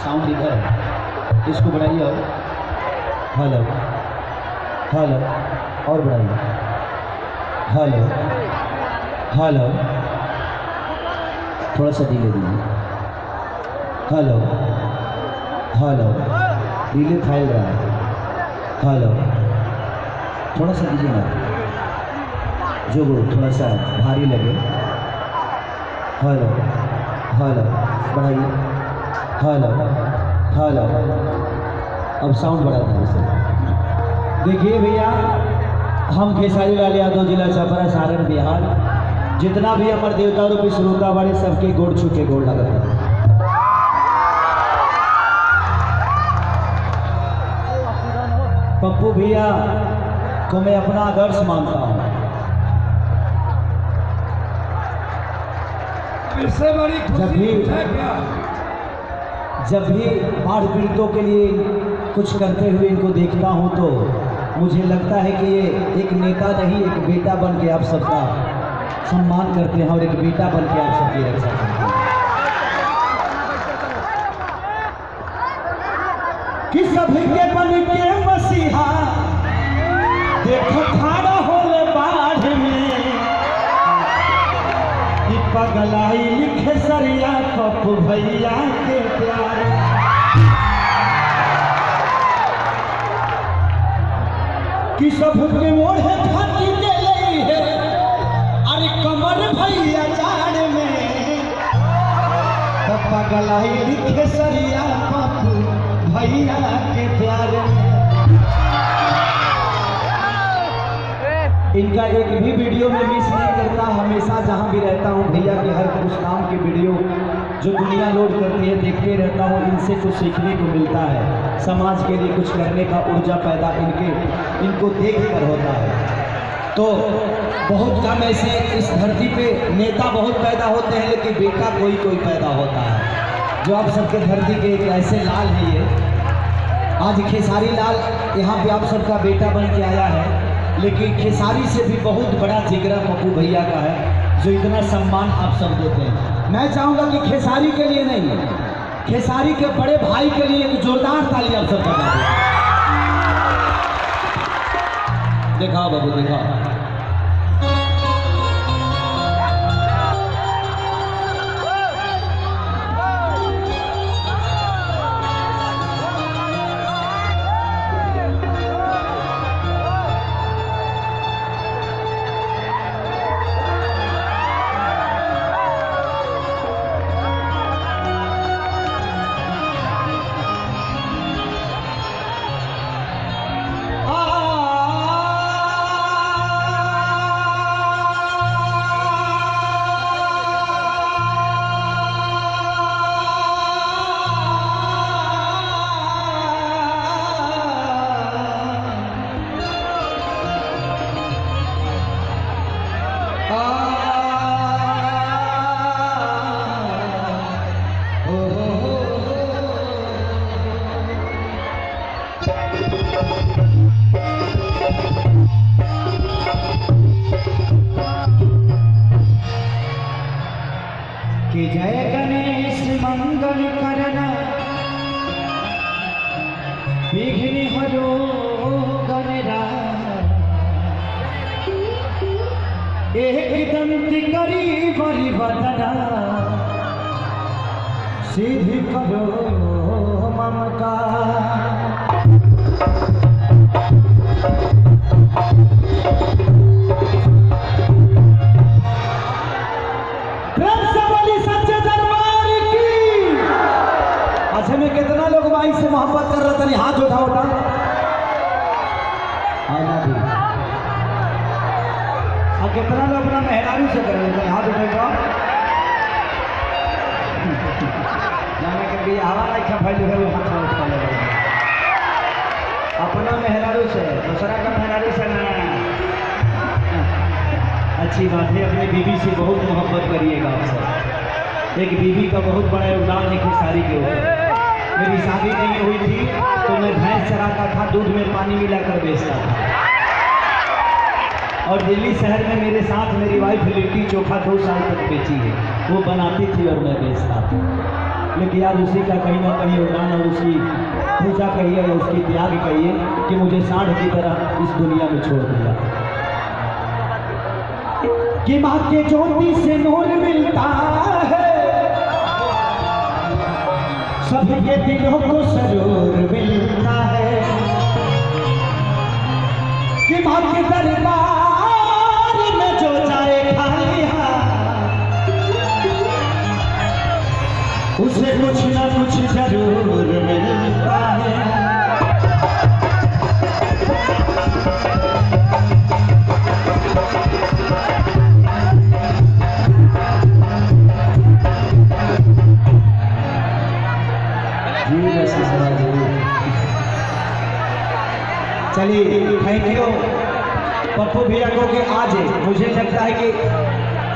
Sound इधर है, इसको बढ़ाइए और हेलो हेलो और बढ़ाइए हेलो हेलो, थोड़ा सा डिले दीजिए हेलो हेलो, डिले फैल रहा है हेलो, थोड़ा सा दीजिए ना जो वो थोड़ा सा भारी लगे हेलो हेलो बढ़ाइए हेलो हेलो, अब साउंड बढ़ा दीजिए। देखिए भैया, हम खेसारी लाल यादव जिला छपरा सारण बिहार, जितना भी अमर देवता रूपी श्रोता बड़े सबके गोड़ छुके गोड़ लगा। पप्पू भैया को मैं अपना आदर्श मानता हूँ। जब भी बाढ़ पीड़ितों के लिए कुछ करते हुए इनको देखता हूँ तो मुझे लगता है कि ये एक नेता नहीं, एक बेटा बन के आप सबका सम्मान करते हैं और एक बेटा बन के आप सबकी रक्षा करते हैं। कि सभी के बन के मसीहा देखो खड़ा होले बाढ़ में, कि पगलाई लिखे सरिया पप्पू भैया के प्यार। कि सब के ओढ़े फाटी के लई है, अरे कमर भैया जाड़ में, तब पगलाई लिखे सरिया पप्पू भैया के प्यार। इनका एक भी वीडियो में मिस नहीं करता, हमेशा जहां भी रहता हूं भैया के हर कुछ काम की वीडियो जो दुनिया लोड करती है देखते रहता हूं। इनसे कुछ सीखने को मिलता है, समाज के लिए कुछ करने का ऊर्जा पैदा इनको देख कर होता है। तो बहुत कम ऐसे इस धरती पे नेता बहुत पैदा होते हैं, लेकिन बेटा कोई कोई पैदा होता है, जो आप सबके धरती के एक ऐसे लाल है। ये आज खेसारी लाल यहाँ पे आप सबका बेटा बन के आया है, लेकिन खेसारी से भी बहुत बड़ा जिगरा पप्पू भैया का है, जो इतना सम्मान आप सब देते हैं। मैं चाहूँगा कि खेसारी के लिए नहीं, खेसारी के बड़े भाई के लिए एक जोरदार ताली आप सब बजा दें। दिखाओ बाबू दिखाओ। कि जय गणेश मंगल करना विघ्न हरो गणराज, एक दंत करी बलि वदना, सिद्धि करो ममकार। अच्छा में कितना लोग भाई से मोहब्बत कर रहे थे, हाथ उठाओ उठा और कितना लोग अपना मेहरारू से कर रहे थे, हाथ उठाओ। जाने के लिए हवा नहीं खा फैल है, वो हाथ उठा ले अपना मेहरारू से, दूसरा का मेहरारू से ना। अच्छी बात है, अपनी बीवी से बहुत मोहब्बत करिएगा आप सब। एक बीवी का बहुत बड़ा योगदान है खेसारी के ऊपर। मेरी शादी नहीं हुई थी तो मैं भैंस चराता था, दूध में पानी मिलाकर बेचता था, और दिल्ली शहर में मेरे साथ मेरी वाइफ लिट्टी चोखा 2 साल तक बेची है। वो बनाती थी और मैं बेचता था। लेकिन आज उसी का कहीं ना कहीं योगदान और उसकी पूजा कहिए या उसकी त्याग कहिए कि मुझे सांड की तरह इस दुनिया में छोड़ दिया। कि माँ के ज्योति से नूर मिलता है, सबके दिलों को सरूर मिलता है। कि माँ के दरबार में जो जाए खाली उसे कुछ ना कुछ जरूर मिलता है। चलिए थैंक यू पप्पू भैया को कि आज मुझे लगता है कि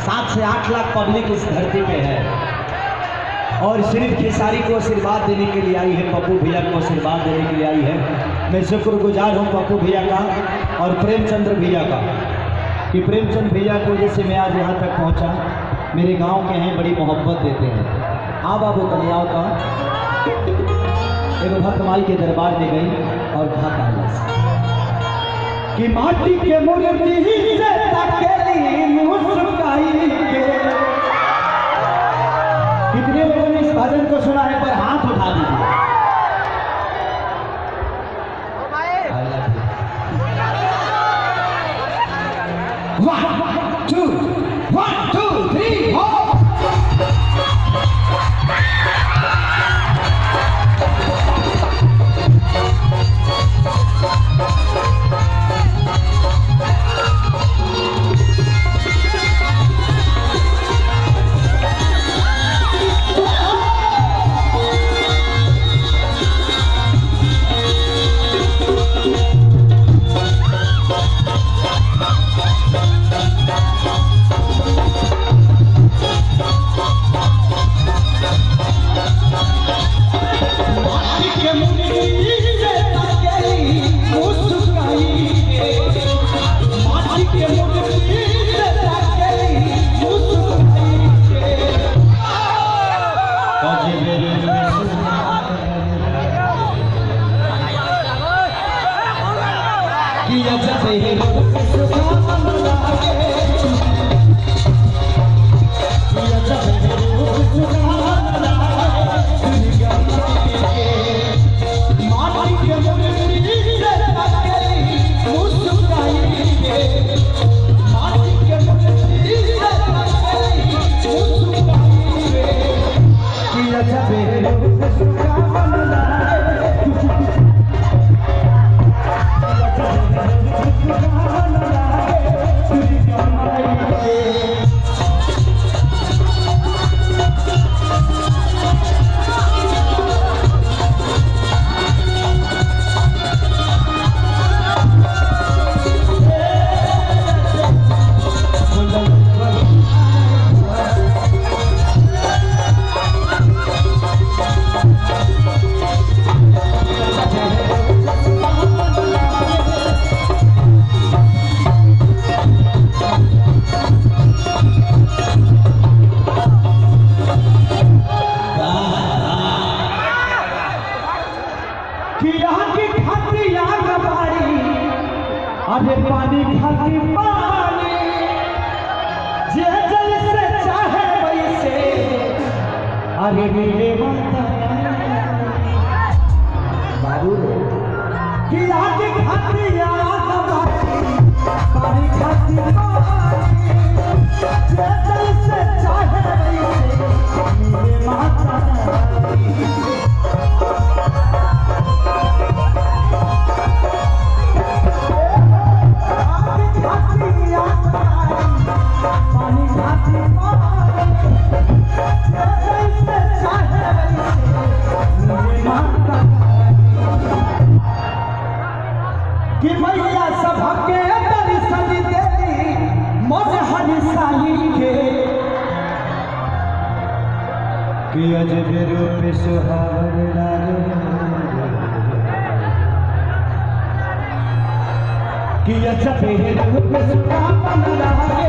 7 से 8 लाख पब्लिक इस धरती पे है और सिर्फ खेसारी को आशीर्वाद देने के लिए आई है, पप्पू भैया को आशीर्वाद देने के लिए आई है। मैं शुक्रगुजार हूँ पप्पू भैया का और प्रेमचंद्र भैया का कि प्रेमचंद भैया को जैसे मैं आज यहाँ तक पहुँचा, मेरे गांव के हैं, बड़ी मोहब्बत देते हैं। हाँ बाबू कन्याओं का एक भक्त माई के दरबार में गई और कहा कि माटी के मूर्ति से तकेली मुस्काई के। कितने लोगों ने इस भजन को सुना है पर हाथ उठा दीजिए। 1 2 3 4 अरे पानी खाती पानी जे जैसे चाहे वैसे, अरे मेरे माता बाबू कि आगे खाती पानी खाती पानी जे जैसे चाहे वैसे, मेरे माता कि मैया सबके दर्शन देती मोज हरिसाई के, कि अजब रूप सुहावन लागे, कि अजब रूप सुहावन लागे।